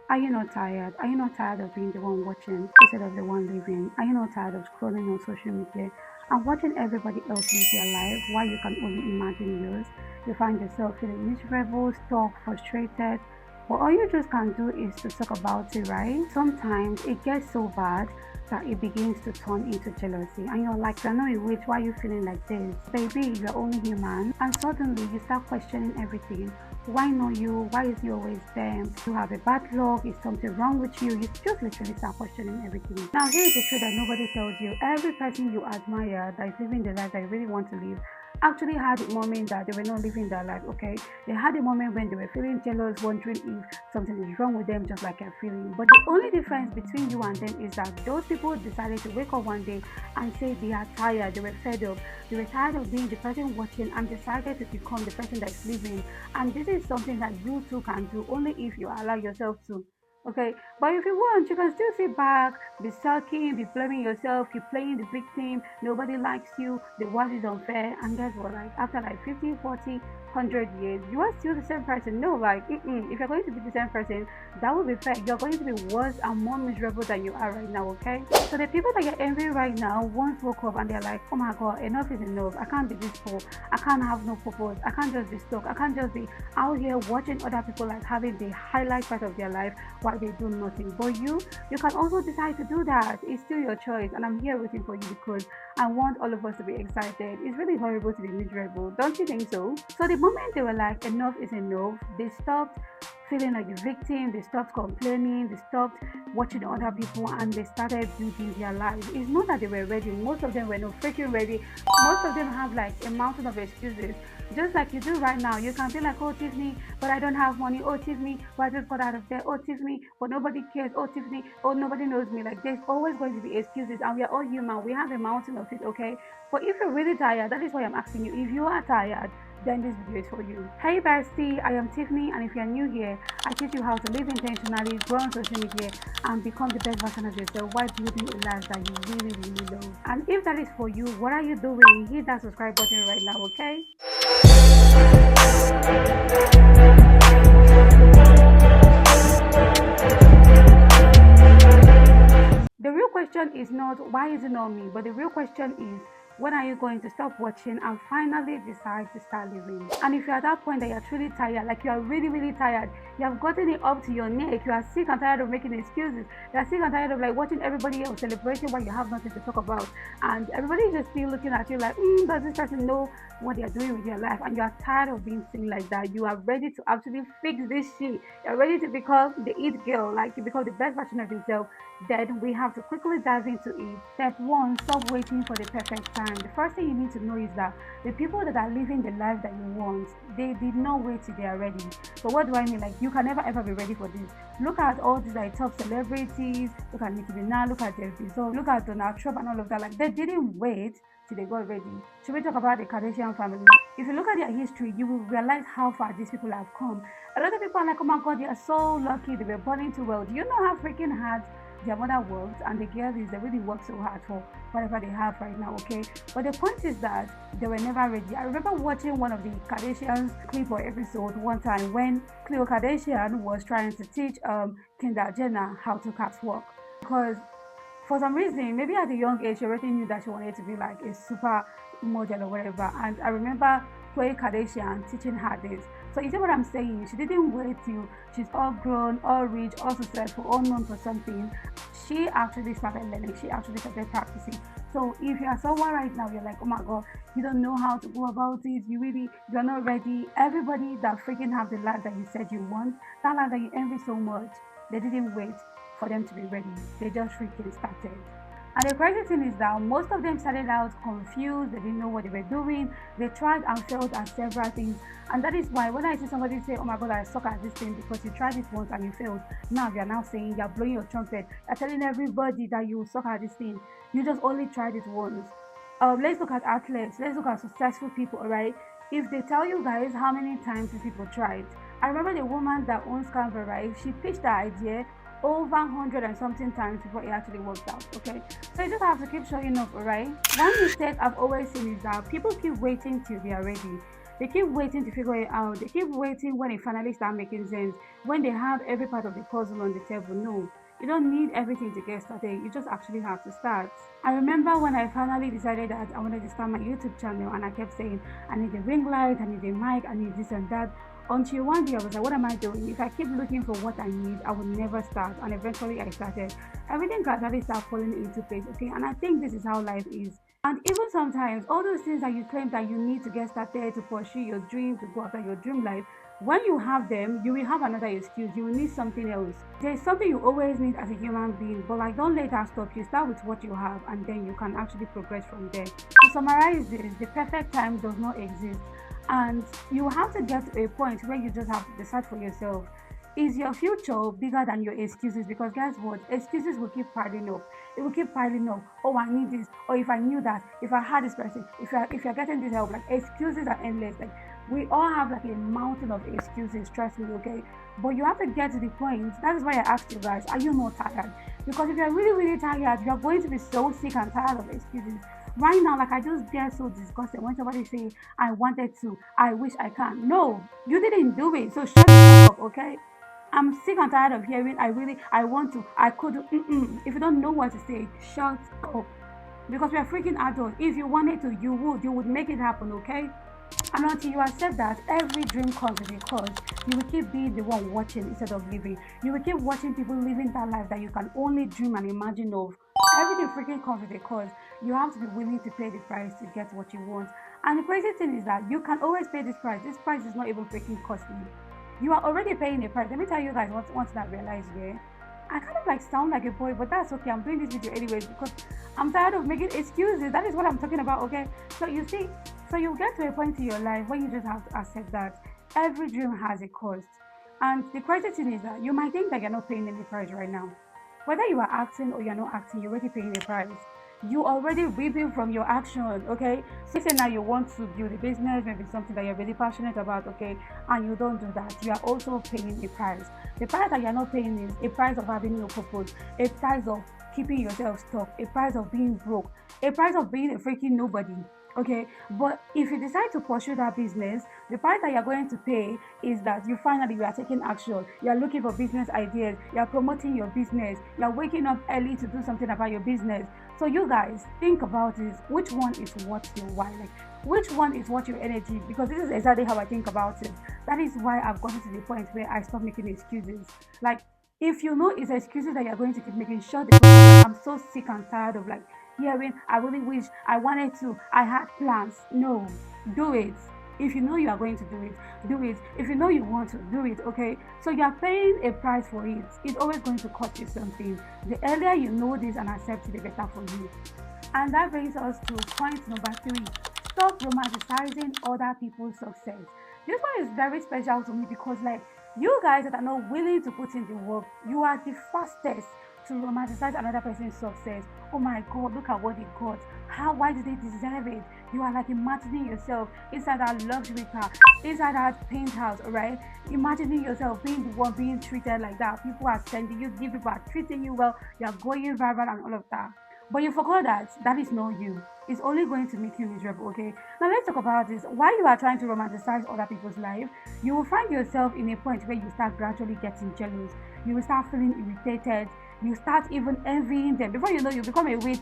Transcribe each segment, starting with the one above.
Are you not tired? Are you not tired of being the one watching instead of the one living? Are you not tired of scrolling on social media and watching everybody else live their life while you can only imagine yours? You find yourself feeling miserable, stuck, frustrated, but all you just can do is to talk about it, right? Sometimes it gets so bad that it begins to turn into jealousy, and you're like, I know you wait, why are you feeling like this? Baby, you're only human. And suddenly you start questioning everything. Why not you? Why is he always them? You have a bad luck, is something wrong with you? You just literally start questioning everything. Now here's the truth that nobody tells you. Every person you admire that is living the life that you really want to live actually had a moment that they were not living their life, okay? They had a moment when they were feeling jealous, wondering if something is wrong with them, just like I'm feeling. But the only difference between you and them is that those people decided to wake up one day and say they are tired, they were fed up, they were tired of being the person watching and decided to become the person that's living. And this is something that you too can do only if you allow yourself to. Okay, but if you want, you can still sit back, be sulking, be blaming yourself, keep playing the victim. Nobody likes you, the world is unfair. And guess what? Like, after like 50, 40, 100 years, you are still the same person. No, like, if you're going to be the same person, that will be fair. You're going to be worse and more miserable than you are right now, okay? So, the people that you're envying right now once woke up and they're like, oh my god, enough is enough. I can't be this poor. I can't have no purpose. I can't just be stuck. I can't just be out here watching other people like having the highlight part of their life while they do nothing. But you can also decide to do that. It's still your choice, and I'm here waiting for you because I want all of us to be excited. It's really horrible to be miserable, don't you think so? So the moment they were like, enough is enough, they stopped feeling like a victim, they stopped complaining, they stopped watching other people, and they started building their lives. It's not that they were ready, most of them were not freaking ready. Most of them have like a mountain of excuses, just like you do right now. You can be like, oh Tiffany, but I don't have money. Oh Tiffany, but I just got out of there. Oh Tiffany, but nobody cares. Oh Tiffany, oh nobody knows me. Like there's always going to be excuses, and we are all human. We have a mountain of it, okay? But if you're really tired, that is why I'm asking you. If you are tired, then this video is for you. Hey bestie, I am Tiffany, and if you're new here, I teach you how to live intentionally, grow on social media, and become the best version of yourself while building a life that you really, really love. And if that is for you, what are you doing? Hit that subscribe button right now, okay? The real question is not why is it not me, but the real question is when are you going to stop watching and finally decide to start living? And if you're at that point that you're truly tired, like you are really, really tired, you have gotten it up to your neck, you are sick and tired of making excuses, you are sick and tired of like watching everybody else celebrating while you have nothing to talk about, and everybody is just still looking at you like, does this person know what they're doing with their life? And you are tired of being seen like that. You are ready to actually fix this shit. You're ready to become the it girl, like to become the best version of yourself. Then we have to quickly dive into it. Step one, stop waiting for the perfect time. The first thing you need to know is that the people that are living the life that you want, they did not wait till they are ready. So what do I mean? Like you can never ever be ready for this. Look at all these like top celebrities. Look at Nicki Minaj. Look at Jeff Bezos. Look at Donald Trump and all of that. Like they didn't wait till they got ready. Should we talk about the Kardashian family? If you look at their history, you will realize how far these people have come. A lot of people are like, oh my god, they are so lucky. They were born into well. Do you know how freaking hard their mother works, and the girl is they really work so hard for whatever they have right now, okay? But the point is that they were never ready. I remember watching one of the Kardashians clip or episode one time when Khloe Kardashian was trying to teach Kendall Jenner how to catwalk, because for some reason, maybe at a young age, she already knew that she wanted to be like a super model or whatever. And I remember Khloe Kardashian teaching her this. So you see what I'm saying? She didn't wait till she's all grown, all rich, all successful, all known for something. She actually started learning. She actually started practicing. So if you are someone right now, you're like, oh my god, you don't know how to go about it. You're not ready. Everybody that freaking have the life that you said you want, that life that you envy so much, they didn't wait for them to be ready. They just freaking started. And the crazy thing is that most of them started out confused, they didn't know what they were doing, they tried and failed at several things. And that is why when I see somebody say, oh my god, I suck at this thing because you tried it once and you failed, now you're now saying you're blowing your trumpet, you're telling everybody that you suck at this thing. You just only tried it once. Let's look at athletes, let's look at successful people, alright? If they tell you guys how many times these people tried, I remember the woman that owns Canva, right? She pitched the idea over 100 and something times before it actually worked out, okay? So you just have to keep showing up, alright? One mistake I've always seen is that people keep waiting till they are ready. They keep waiting to figure it out. They keep waiting when it finally starts making sense, when they have every part of the puzzle on the table. No, you don't need everything to get started. You just actually have to start. I remember when I finally decided that I wanted to start my YouTube channel, and I kept saying, I need a ring light, I need a mic, I need this and that. Until one day I was like, what am I doing? If I keep looking for what I need, I will never start. And eventually I started. Everything gradually started falling into place. Okay. And I think this is how life is. And even sometimes, all those things that you claim that you need to get started, to pursue your dream, to go after your dream life, when you have them, you will have another excuse. You will need something else. There's something you always need as a human being, but like, don't let that stop you. Start with what you have, and then you can actually progress from there. To summarize this, the perfect time does not exist, and you have to get to a point where you just have to decide for yourself, is your future bigger than your excuses? Because guess what, excuses will keep piling up. It will keep piling up. Oh, I need this, or if I knew that, if I had this person, if you're getting this help. Like, excuses are endless. Like, we all have like a mountain of excuses, trust me. Okay, but you have to get to the point. That is why I asked you guys, are you not tired? Because if you're really really tired, you're going to be so sick and tired of excuses. Right now, like, I just get so disgusted when somebody say, I wanted to, I wish I can. No, you didn't do it, so shut the fuck up. Okay, I'm sick and tired of hearing, I really, I want to, I could. If you don't know what to say, shut up. Because we are freaking adults. If you wanted to, you would make it happen. Okay, and until you accept that every dream comes with a cost, you will keep being the one watching instead of living. You will keep watching people living that life that you can only dream and imagine of. Everything freaking comes with a cost. You have to be willing to pay the price to get what you want. And the crazy thing is that you can always pay this price. This price is not even freaking costly. You are already paying the price. Let me tell you guys once that realized, yeah. I kind of like sound like a boy, but that's okay. I'm doing this video anyways because I'm tired of making excuses. That is what I'm talking about, okay? So you see, so you get to a point in your life where you just have to accept that every dream has a cost. And the crazy thing is that you might think that you're not paying any price right now. Whether you are acting or you're not acting, you're already paying a price. You already reaping from your action, okay? So say now you want to build a business, maybe something that you're really passionate about, okay, and you don't do that, you are also paying a price. The price that you're not paying is a price of having no purpose, a price of keeping yourself stuck, a price of being broke, a price of being a freaking nobody. Okay, but if you decide to pursue that business, the price that you're going to pay is that you are taking action. You're looking for business ideas, you're promoting your business, you're waking up early to do something about your business. So you guys think about this. Which one is worth your while? Like, which one is worth your energy? Because this is exactly how I think about it. That is why I've gotten to the point where I stop making excuses. Like, if you know it's excuses that you're going to keep making, shut the fuck up. Like, I'm so sick and tired of like hearing, I really wish, I wanted to, I had plans. No, do it. If you know you are going to do it, do it. If you know you want to, do it, okay? So you are paying a price for it. It's always going to cost you something. The earlier you know this and accept it, the better for you. And that brings us to point number 3. Stop romanticizing other people's success. This one is very special to me because, like, you guys that are not willing to put in the work, you are the fastest to romanticize another person's success. Oh my god, look at what they got. Why do they deserve it? You are like imagining yourself inside that luxury car, inside that penthouse, alright? Imagining yourself being the one being treated like that. People are sending you, people are treating you well, you're going viral and all of that. But you forgot that that is not you. It's only going to make you miserable, okay? Now let's talk about this. While you are trying to romanticize other people's life, you will find yourself in a point where you start gradually getting jealous. You will start feeling irritated. You start even envying them. Before you know, you become a witch.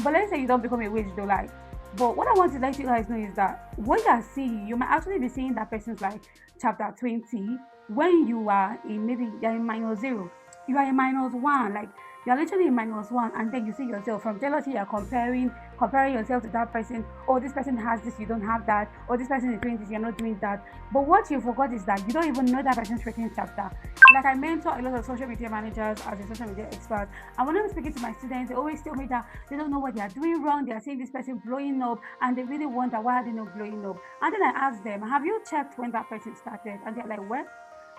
But let's say you don't become a witch though, like. But what I want to let you guys know is that what you are seeing, you might actually be seeing that person's like chapter 20 when you are in, maybe you're in -0. You are in -1, like you're literally in -1, and then you see yourself from jealousy, you're comparing yourself to that person. Oh, this person has this, you don't have that. Or this person is doing this, you're not doing that. But what you forgot is that you don't even know that person's freaking chapter. Like, I mentor a lot of social media managers as a social media expert, and when I'm speaking to my students, they always tell me that they don't know what they are doing wrong. They are seeing this person blowing up, and they really wonder why are they not blowing up. And then I ask them, have you checked when that person started? And they're like, what?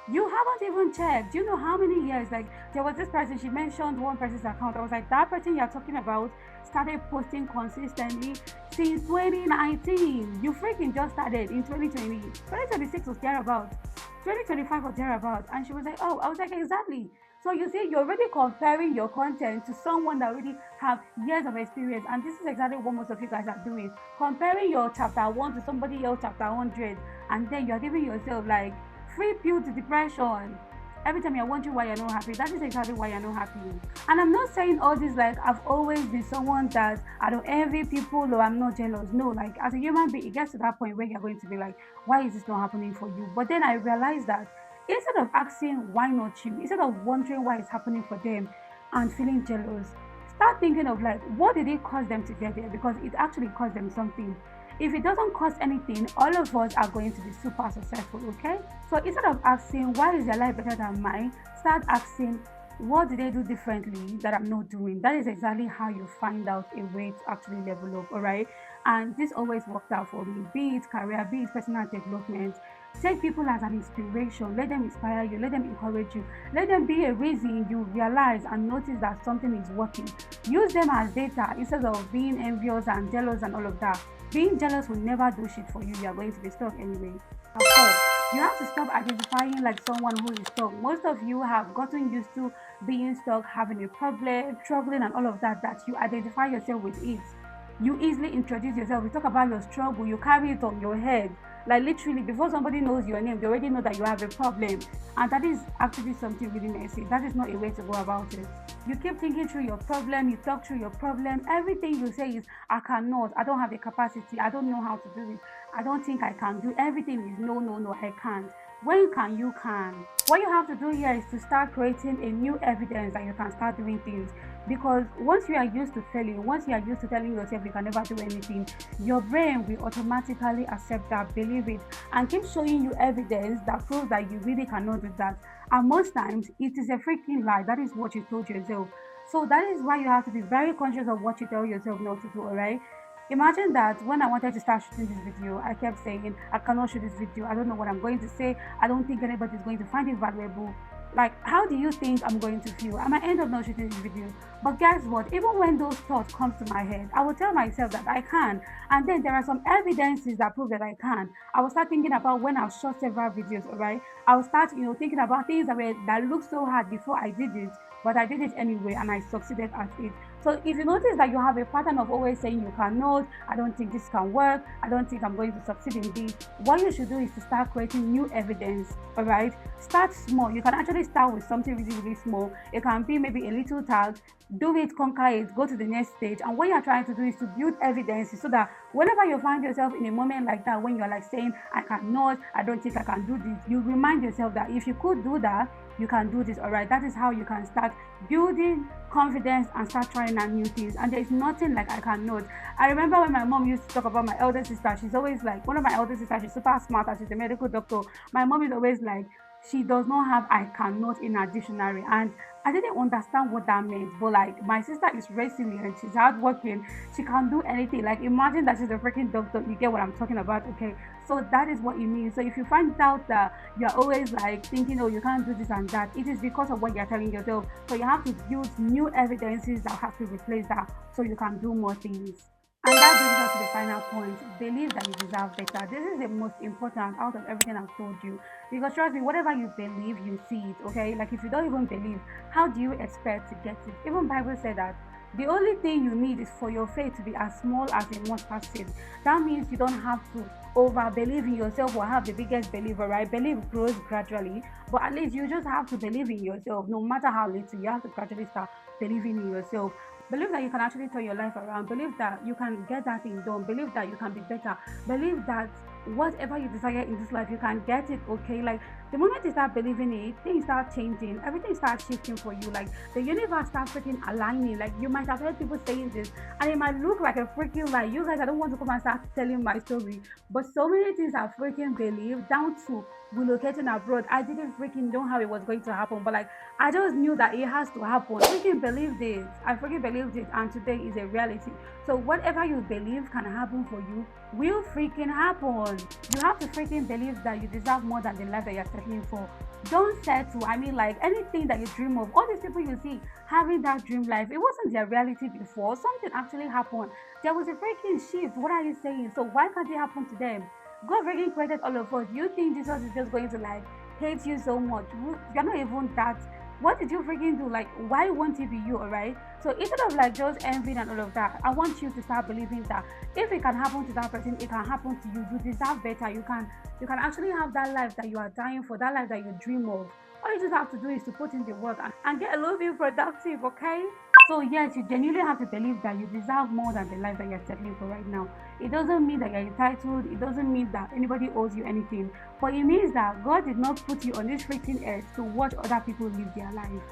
You haven't even checked. Do you know how many years? Like, there was this person, she mentioned one person's account. I was like, that person you're talking about started posting consistently since 2019. You freaking just started in 2020. 2026 was thereabouts. 2025 or thereabout. And she was like, oh, I was like, exactly. So you see, you're already comparing your content to someone that already have years of experience. And this is exactly what most of you guys are doing. Comparing your chapter 1 to somebody else chapter 100. And then you're giving yourself like free pill to depression. Every time you're wondering why you're not happy, that is exactly why you're not happy. And I'm not saying all this like I've always been someone that I don't envy people or I'm not jealous. No, like as a human being, it gets to that point where you're going to be like, why is this not happening for you? But then I realized that instead of asking why not you, instead of wondering why it's happening for them and feeling jealous, start thinking of like what did it cost them to get there? Because it actually cost them something. If it doesn't cost anything, all of us are going to be super successful, okay? So instead of asking why is their life better than mine, start asking what did they do differently that I'm not doing. That is exactly how you find out a way to actually level up, all right? And this always worked out for me, be it career, be it personal development. Take people as an inspiration, let them inspire you, let them encourage you, let them be a reason you realize and notice that something is working. Use them as data instead of being envious and jealous and all of that. Being jealous will never do shit for you. You are going to be stuck anyway. Of course, you have to stop identifying like someone who is stuck. Most of you have gotten used to being stuck, having a problem, struggling, and all of that, that you identify yourself with it. You easily introduce yourself. You talk about your struggle, you carry it on your head. Like literally, before somebody knows your name, they already know that you have a problem. And that is actually something really messy. That is not a way to go about it. You keep thinking through your problem, you talk through your problem. Everything you say is, I cannot, I don't have the capacity, I don't know how to do it, I don't think I can do. Everything is no, no, no, I can't. When can you can? What you have to do here is to start creating a new evidence that you can start doing things. Because once you are used to failing, once you are used to telling yourself you can never do anything, your brain will automatically accept that, believe it, and keep showing you evidence that proves that you really cannot do that. And most times it is a freaking lie. That is what you told yourself. So that is why you have to be very conscious of what you tell yourself not to do, alright? Imagine that when I wanted to start shooting this video, I kept saying, I cannot shoot this video. I don't know what I'm going to say. I don't think anybody is going to find it valuable. Like, how do you think I'm going to feel? I might end up not shooting this video. But guess what? Even when those thoughts come to my head, I will tell myself that I can. And then there are some evidences that prove that I can. I will start thinking about when I've shot several videos, alright? I will start, thinking about things that looked so hard before I did it, but I did it anyway and I succeeded at it. So if you notice that you have a pattern of always saying you cannot, I don't think this can work, I don't think I'm going to succeed in this, what you should do is to start creating new evidence, alright? Start small. You can actually start with something really, really small. It can be maybe a little task, do it, conquer it, go to the next stage. And what you're trying to do is to build evidence so that whenever you find yourself in a moment like that, when you're like saying, I cannot, I don't think I can do this, you remind yourself that if you could do that, you can do this, all right? That is how you can start building confidence and start trying out new things. And there is nothing like I cannot. I remember when my mom used to talk about my elder sister, she's always like, one of my elder sisters, she's super smart and she's a medical doctor. My mom is always like, she does not have I cannot in her dictionary. And I didn't understand what that meant, but like my sister is resilient, she's hardworking, she can do anything. Like imagine that she's a freaking doctor. You get what I'm talking about, okay? So that is what it means. So if you find out that you're always like thinking, oh, you can't do this and that, it is because of what you're telling yourself. So you have to build new evidences that have to replace that so you can do more things. And that brings us to the final point. Believe that you deserve better. This is the most important out of everything I've told you. Because trust me, whatever you believe, you see it, okay? Like if you don't even believe, how do you expect to get it? Even Bible said that the only thing you need is for your faith to be as small as a mustard seed. That means you don't have to over believe in yourself or have the biggest believer, right? Belief grows gradually, but at least you just have to believe in yourself. No matter how little, you have to gradually start believing in yourself. Believe that you can actually turn your life around. Believe that you can get that thing done. Believe that you can be better. Believe that whatever you desire in this life, you can get it, okay? Like the moment you start believing it, things start changing. Everything starts shifting for you. Like the universe starts freaking aligning. Like you might have heard people saying this, and it might look like a freaking lie. You guys, I don't want to come and start telling my story, but so many things I freaking believe, down to relocating abroad. I didn't freaking know how it was going to happen, but like I just knew that it has to happen. I freaking believed it. I freaking believed it, and today is a reality. So whatever you believe can happen for you will freaking happen. You have to freaking believe that you deserve more than the life that you're settling for. Don't settle. I mean, like anything that you dream of, all these people you see having that dream life, it wasn't their reality before. Something actually happened. There was a freaking shift. What are you saying? So why can't it happen to them? God freaking created all of us. You think Jesus is just going to like hates you so much. You're not even that. What did you freaking do? Like, why won't it be you, alright? So instead of like just envying and all of that, I want you to start believing that if it can happen to that person, it can happen to you. You deserve better. You can actually have that life that you are dying for, that life that you dream of. All you just have to do is to put in the work and get a little bit productive, okay? So yes, you genuinely have to believe that you deserve more than the life that you're settling for right now. It doesn't mean that you're entitled. It doesn't mean that anybody owes you anything. But it means that God did not put you on this freaking earth to watch other people live their life.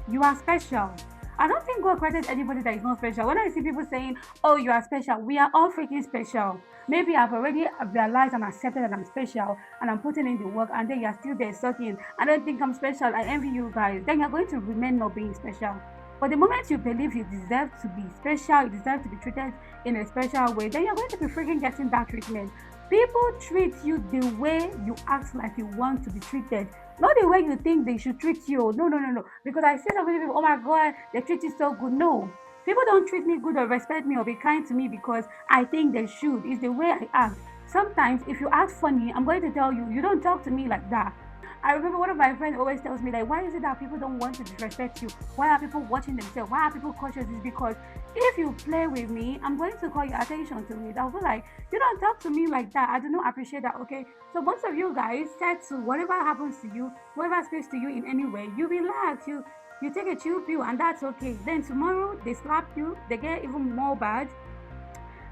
You are special. I don't think God created anybody that is not special. When I see people saying, "Oh, you are special," we are all freaking special. Maybe I've already realized and accepted that I'm special and I'm putting in the work, and then you're still there sucking. I don't think I'm special. I envy you guys. Then you're going to remain not being special. But the moment you believe you deserve to be special, you deserve to be treated in a special way, then you're going to be freaking getting that treatment. People treat you the way you act like you want to be treated, not the way you think they should treat you. No, no, no, no. Because I see so many people, oh my God, they treat you so good. No. People don't treat me good or respect me or be kind to me because I think they should. It's the way I act. Sometimes, if you act funny, I'm going to tell you, you don't talk to me like that. I remember one of my friends always tells me, like, why is it that people don't want to disrespect you? Why are people watching themselves? Why are people cautious? It's because if you play with me, I'm going to call your attention to it. I'll be like, you don't talk to me like that. I do not appreciate that, okay? So most of you guys said to whatever happens to you, whoever speaks to you in any way, you relax, you take a chill pill, and that's okay. Then tomorrow they slap you, they get even more bad,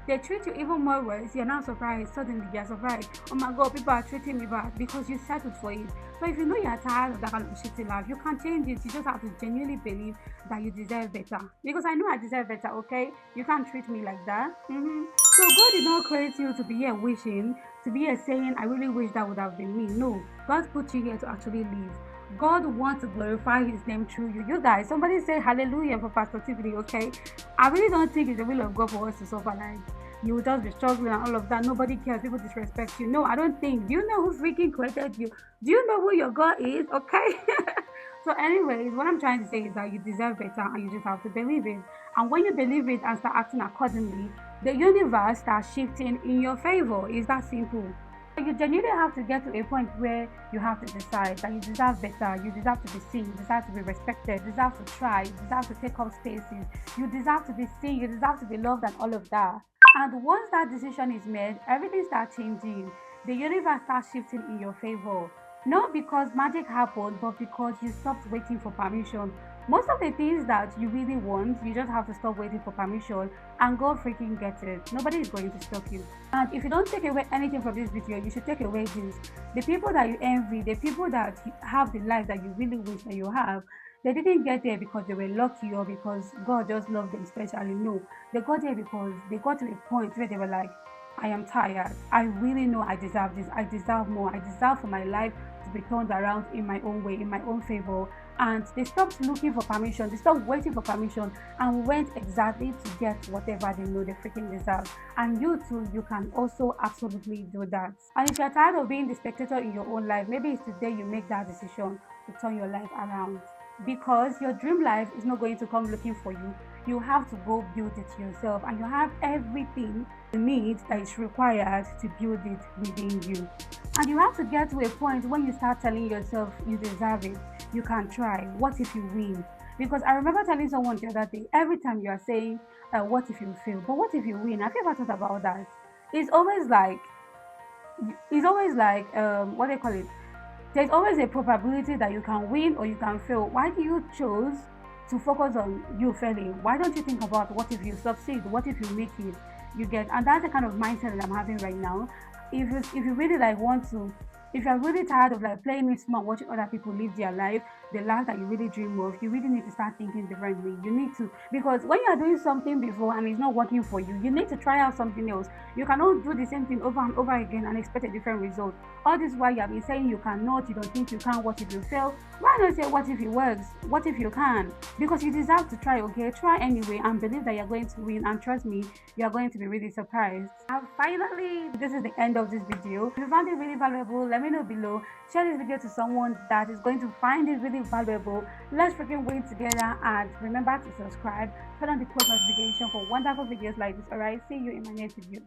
they treat you even more worse. You're not surprised. Suddenly you're surprised. Oh my God, people are treating me bad because you settled for it. So if you know you're tired of that kind of shitty life, you can change it. You just have to genuinely believe that you deserve better. Because I know I deserve better, okay? You can't treat me like that. So God did not create you to be here wishing, to be here saying, I really wish that would have been me. No. God put you here to actually live. God wants to glorify his name through you. You guys, somebody say hallelujah for Pastor Tiffany, okay? I really don't think it's the will of God for us to suffer like you will just be struggling and all of that. Nobody cares. People disrespect you. No, I don't think. Do you know who freaking created you? Do you know who your God is? Okay. So, anyways, what I'm trying to say is that you deserve better and you just have to believe it. And when you believe it and start acting accordingly, the universe starts shifting in your favor. It's that simple. You genuinely have to get to a point where you have to decide that you deserve better, you deserve to be seen, you deserve to be respected, you deserve to try, you deserve to take up spaces, you deserve to be seen, you deserve to be loved, and all of that. And once that decision is made, everything starts changing. The universe starts shifting in your favor. Not because magic happened, but because you stopped waiting for permission. Most of the things that you really want, you just have to stop waiting for permission and go freaking get it. Nobody is going to stop you. And if you don't take away anything from this video, you should take away this. The people that you envy, the people that have the life that you really wish that you have, they didn't get there because they were lucky or because God just loved them specially. No, they got there because they got to a point where they were like, I am tired. I really know I deserve this. I deserve more. I deserve for my life to be turned around in my own way, in my own favor. And they stopped looking for permission. They stopped waiting for permission and went exactly to get whatever they know they freaking deserve. And you too, you can also absolutely do that. And if you're tired of being the spectator in your own life, maybe it's today you make that decision to turn your life around. Because your dream life is not going to come looking for you. You have to go build it yourself, and you have everything you need that is required to build it within you. And you have to get to a point when you start telling yourself you deserve it. You can try. What if you win? Because I remember telling someone the other day, every time you are saying, what if you fail? But what if you win? Have you ever thought about that? It's always like, what do they call it? There's always a probability that you can win or you can fail. Why do you choose to focus on you failing? Why don't you think about what if you succeed? What if you make it? You get, and that's the kind of mindset that I'm having right now. If you really like want to, if you're really tired of like playing it smart, watching other people live their life, the life that you really dream of, you really need to start thinking differently. You need to, because when you are doing something before and it's not working for you, you need to try out something else. You cannot do the same thing over and over again and expect a different result. All this while you have been saying you cannot, you don't think you can, what if you fail? Why not say what if it works? What if you can? Because you deserve to try, okay? Try anyway and believe that you're going to win, and trust me, you're going to be really surprised. And finally, this is the end of this video. If you found it really valuable, let me know below. Share this video to someone that is going to find it really valuable. Let's freaking win together, and remember to subscribe, turn on the post notification for wonderful videos like this. Alright, see you in my next video.